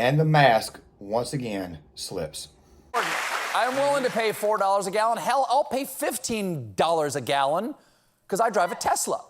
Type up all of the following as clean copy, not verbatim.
and the mask once again slips. I'm willing to pay $4 a gallon. Hell, I'll pay $15 a gallon because I drive a Tesla.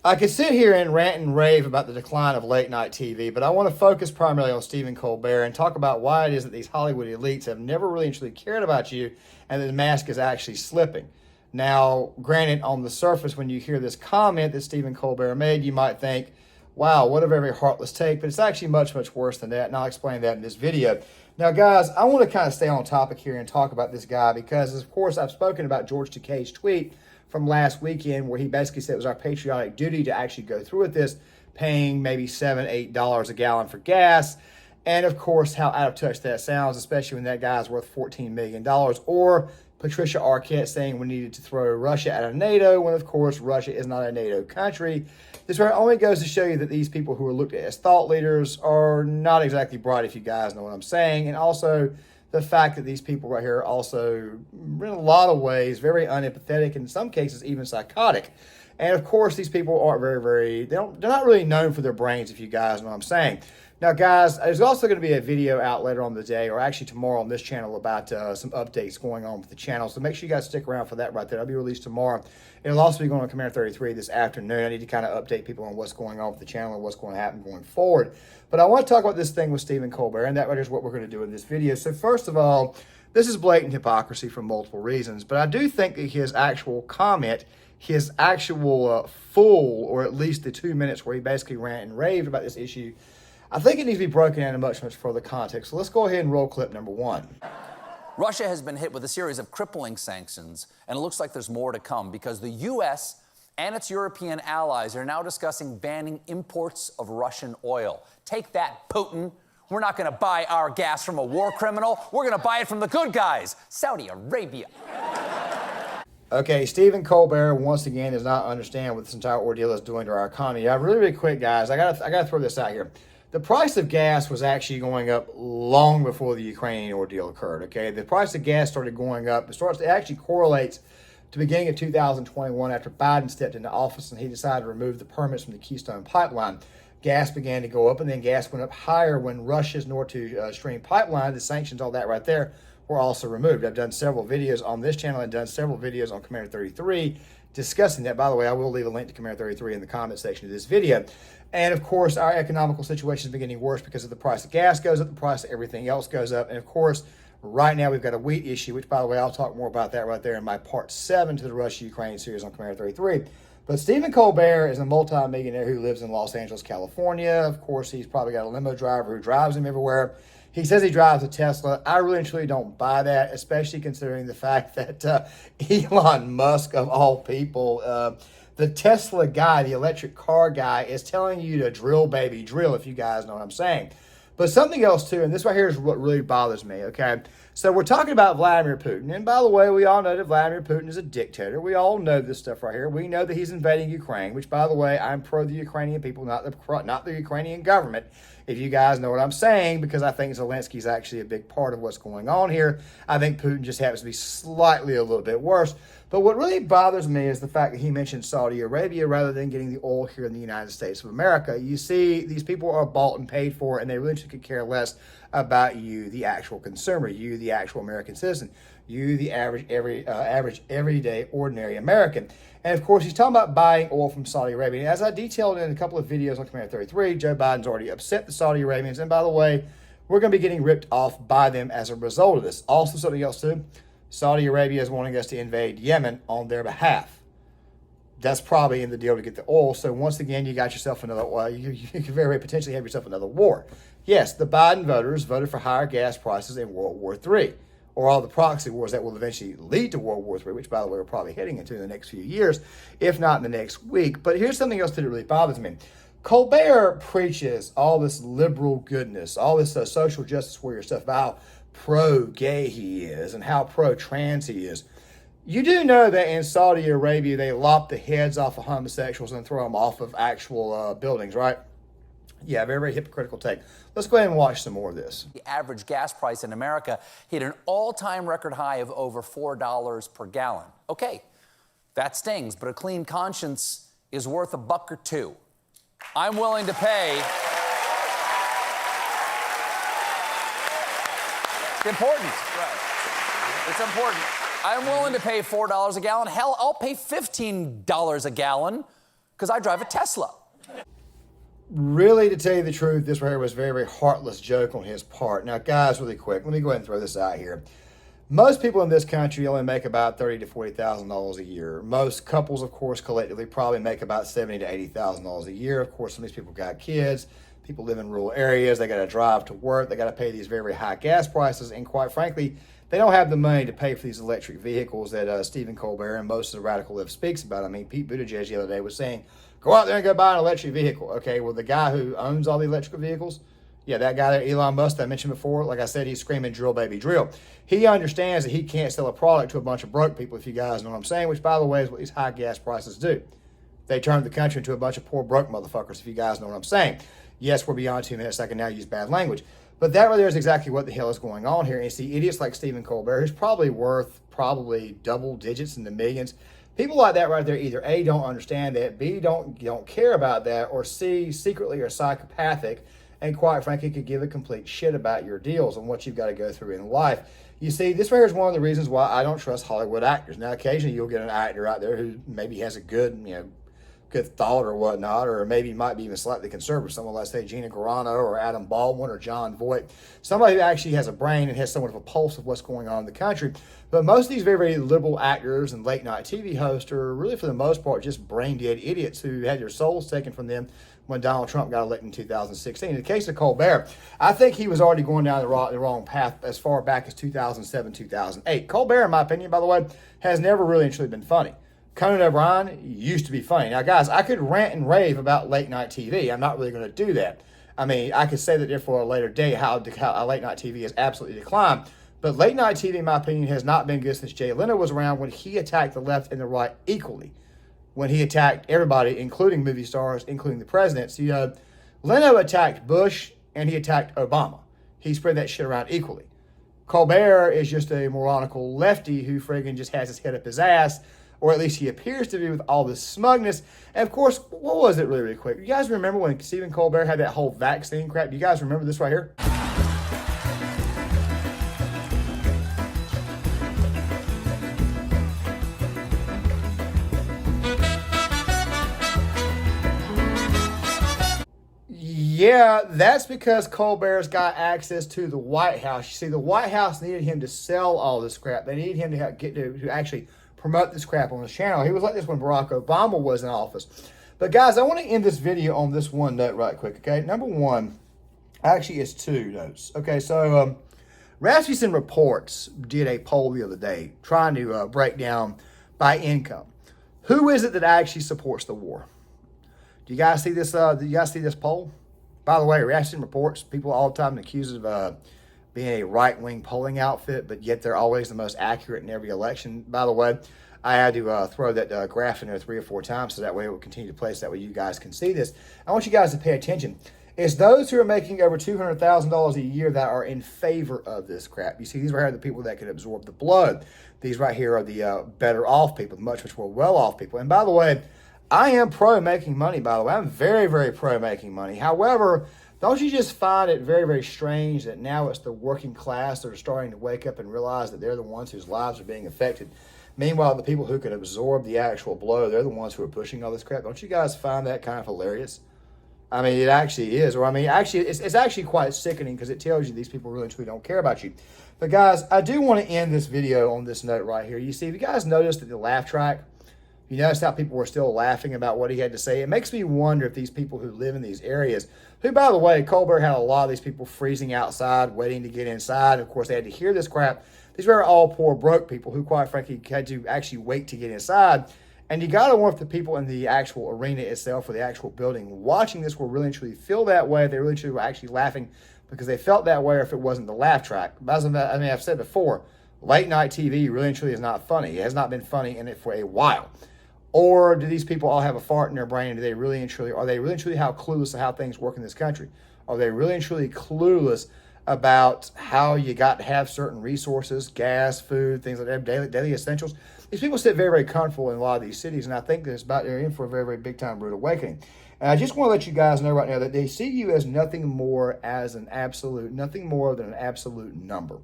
I could sit here and rant and rave about the decline of late-night TV, but I want to focus primarily on Stephen Colbert and talk about why it is that these Hollywood elites have never really truly cared about you and that the mask is actually slipping. Now, granted, on the surface, when you hear this comment that Stephen Colbert made, you might think, wow, what a very heartless take, but it's actually much, much worse than that, and I'll explain that in this video. Now, guys, I want to kind of stay on topic here and talk about this guy because, of course, I've spoken about George Takei's tweet from last weekend where he basically said it was our patriotic duty to actually go through with this, paying maybe $7, $8 a gallon for gas. And, of course, how out of touch that sounds, especially when that guy's worth $14 million. Or Patricia Arquette saying we needed to throw Russia out of NATO when, of course, Russia is not a NATO country. This only goes to show you that these people who are looked at as thought leaders are not exactly bright, if you guys know what I'm saying. And also the fact that these people right here are also, in a lot of ways, very unempathetic, in some cases even psychotic. And of course, these people aren't they're not really known for their brains, if you guys know what I'm saying. Now, guys, there's also going to be a video out later on the day, or actually tomorrow on this channel, about some updates going on with the channel. So make sure you guys stick around for that right there. It'll be released tomorrow. It'll also be going on Commander 33 this afternoon. I need to kind of update people on what's going on with the channel and what's going to happen going forward. But I want to talk about this thing with Stephen Colbert, and that right is what we're going to do in this video. So first of all, this is blatant hypocrisy for multiple reasons. But I do think that his actual comment, his actual full, or at least the 2 minutes where he basically ranted and raved about this issue, I think it needs to be broken into much, much further context. So let's go ahead and roll clip number 1. Russia has been hit with a series of crippling sanctions, and it looks like there's more to come because the U.S. and its European allies are now discussing banning imports of Russian oil. Take that, Putin. We're not going to buy our gas from a war criminal. We're going to buy it from the good guys, Saudi Arabia. Okay, Stephen Colbert, once again, does not understand what this entire ordeal is doing to our economy. Really quick, guys, I gotta throw this out here. The price of gas was actually going up long before the Ukrainian ordeal occurred, okay? The price of gas started going up. It actually correlates to the beginning of 2021 after Biden stepped into office and he decided to remove the permits from the Keystone Pipeline. Gas began to go up, and then gas went up higher when Russia's Nord Stream pipeline, the sanctions, all that right there, were also removed. I've done several videos on this channel and done several videos on Commander 33 discussing that. By the way, I will leave a link to Commander 33 in the comment section of this video. And of course, our economical situation is getting worse because of the price of gas goes up, the price of everything else goes up. And of course, right now we've got a wheat issue, which, by the way, I'll talk more about that right there in my part 7 to the Russia-Ukraine series on Commander 33. But Stephen Colbert is a multi-millionaire who lives in Los Angeles, California. Of course, he's probably got a limo driver who drives him everywhere. He says he drives a Tesla. I really and truly don't buy that, especially considering the fact that Elon Musk, of all people, the Tesla guy, the electric car guy, is telling you to drill, baby, drill, if you guys know what I'm saying. But something else, too, and this right here is what really bothers me, okay? So we're talking about Vladimir Putin. And by the way, we all know that Vladimir Putin is a dictator. We all know this stuff right here. We know that he's invading Ukraine, which, by the way, I'm pro the Ukrainian people, not the Ukrainian government, if you guys know what I'm saying, because I think Zelensky's actually a big part of what's going on here. I think Putin just happens to be slightly a little bit worse. But what really bothers me is the fact that he mentioned Saudi Arabia rather than getting the oil here in the United States of America. You see, these people are bought and paid for, and they really could care less about you, the actual consumer, you, the actual American citizen, you, the average, everyday, ordinary American. And of course, he's talking about buying oil from Saudi Arabia. And as I detailed in a couple of videos on Commander 33, Joe Biden's already upset the Saudi Arabians. And by the way, we're going to be getting ripped off by them as a result of this. Also, something else too, Saudi Arabia is wanting us to invade Yemen on their behalf. That's probably in the deal to get the oil. So once again, you got yourself another, you could very potentially have yourself another war. Yes, the Biden voters voted for higher gas prices in World War III, or all the proxy wars that will eventually lead to World War III, which, by the way, we're probably heading into in the next few years, if not in the next week. But here's something else that really bothers me. Colbert preaches all this liberal goodness, all this social justice warrior stuff about how pro-gay he is and how pro-trans he is. You do know that in Saudi Arabia, they lop the heads off of homosexuals and throw them off of actual buildings, right? Yeah, very, very hypocritical take. Let's go ahead and watch some more of this. The average gas price in America hit an all-time record high of over $4 per gallon. Okay, that stings, but a clean conscience is worth $1 or $2. I'm willing to pay It's important. Right. It's important. I'm willing to pay $4 a gallon. Hell, I'll pay $15 a gallon because I drive a Tesla. Really, to tell you the truth, this right here was a very, very heartless joke on his part. Now, guys, really quick, let me go ahead and throw this out here. Most people in this country only make about $30,000 to $40,000 a year. Most couples, of course, collectively probably make about $70,000 to $80,000 a year. Of course, some of these people got kids. People live in rural areas. They got to drive to work. They got to pay these very, very high gas prices. And quite frankly, they don't have the money to pay for these electric vehicles that Stephen Colbert and most of the radical left speaks about. I mean, Pete Buttigieg the other day was saying, go out there and go buy an electric vehicle. Okay, well, the guy who owns all the electric vehicles, yeah, that guy there, Elon Musk, that I mentioned before, like I said, he's screaming drill, baby, drill. He understands that he can't sell a product to a bunch of broke people, if you guys know what I'm saying, which, by the way, is what these high gas prices do. They turn the country into a bunch of poor, broke motherfuckers, if you guys know what I'm saying. Yes, we're beyond 2 minutes. I can now use bad language. But that right there is exactly what the hell is going on here. And you see idiots like Stephen Colbert, who's probably worth double digits in the millions. People like that right there either A, don't understand that, B, don't care about that, or C, secretly are psychopathic and quite frankly could give a complete shit about your deals and what you've got to go through in life. You see, this right here is one of the reasons why I don't trust Hollywood actors. Now, occasionally you'll get an actor out there who maybe has a good thought or whatnot, or maybe might be even slightly conservative. Someone like, say, Gina Carano or Adam Baldwin or John Voight. Somebody who actually has a brain and has somewhat of a pulse of what's going on in the country. But most of these very, very liberal actors and late night TV hosts are really, for the most part, just brain dead idiots who had their souls taken from them when Donald Trump got elected in 2016. In the case of Colbert, I think he was already going down the wrong path as far back as 2007, 2008. Colbert, in my opinion, by the way, has never really and truly been funny. Conan O'Brien used to be funny. Now, guys, I could rant and rave about late night TV. I'm not really going to do that. I mean, I could say that there for a later day how late night TV has absolutely declined. But late night TV, in my opinion, has not been good since Jay Leno was around, when he attacked the left and the right equally. When he attacked everybody, including movie stars, including the presidents. Leno attacked Bush and he attacked Obama. He spread that shit around equally. Colbert is just a moronical lefty who friggin' just has his head up his ass, or at least he appears to be, with all this smugness. And of course, what was it really quick? You guys remember when Stephen Colbert had that whole vaccine crap? Do you guys remember this right here? Yeah, that's because Colbert's got access to the White House. You see, the White House needed him to sell all this crap. They needed him to actually promote this crap on his channel. He was like this when Barack Obama was in office. But guys, I want to end this video on this one note right quick, okay? Number one, actually it's two notes. Okay, so Rasmussen Reports did a poll the other day trying to break down by income. Who is it that actually supports the war? Do you guys see this? Do you guys see this poll? By the way, Rasmussen Reports, people all the time accused of being a right-wing polling outfit, but yet they're always the most accurate in every election. By the way, I had to throw that graph in there 3 or 4 times so that way it will continue to place. That way you guys can see this. I want you guys to pay attention. It's those who are making over $200,000 a year that are in favor of this crap. You see, these right here are the people that can absorb the blood. These right here are the better off people, much more well off people. And by the way, I am pro making money, by the way. I'm very, very pro making money. However, don't you just find it very, very strange that now it's the working class that are starting to wake up and realize that they're the ones whose lives are being affected? Meanwhile, the people who can absorb the actual blow, they're the ones who are pushing all this crap. Don't you guys find that kind of hilarious? I mean, it actually is. Or, I mean, actually, it's actually quite sickening because it tells you these people really truly don't care about you. But, guys, I do want to end this video on this note right here. You see, if you guys noticed that the laugh track, you notice how people were still laughing about what he had to say. It makes me wonder if these people who live in these areas, who, by the way, Colbert had a lot of these people freezing outside, waiting to get inside. Of course, they had to hear this crap. These were all poor, broke people who, quite frankly, had to actually wait to get inside. And you got to wonder if the people in the actual arena itself or the actual building watching this will really and truly feel that way, if they really truly were actually laughing because they felt that way, or if it wasn't the laugh track. As I mean, I've said before, late night TV really and truly is not funny. It has not been funny in it for a while. Or do these people all have a fart in their brain? And are they really and truly how clueless of how things work in this country? Are they really and truly clueless about how you got to have certain resources, gas, food, things like that, daily essentials? These people sit very, very comfortable in a lot of these cities, and I think that they're in for a very, very big time rude awakening. And I just want to let you guys know right now that they see you as nothing more than an absolute number.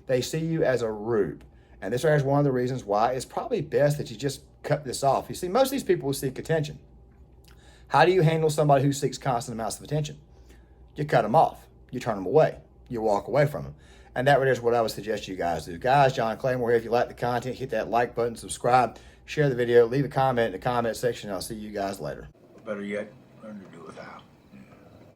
They see you as a rube. And this right here is one of the reasons why it's probably best that you just cut this off. You see, most of these people will seek attention. How do you handle somebody who seeks constant amounts of attention? You cut them off. You turn them away. You walk away from them. And that right is what I would suggest you guys do. Guys, John Claymore here. If you like the content, hit that like button, subscribe, share the video, leave a comment in the comment section, and I'll see you guys later. Better yet, learn to do without.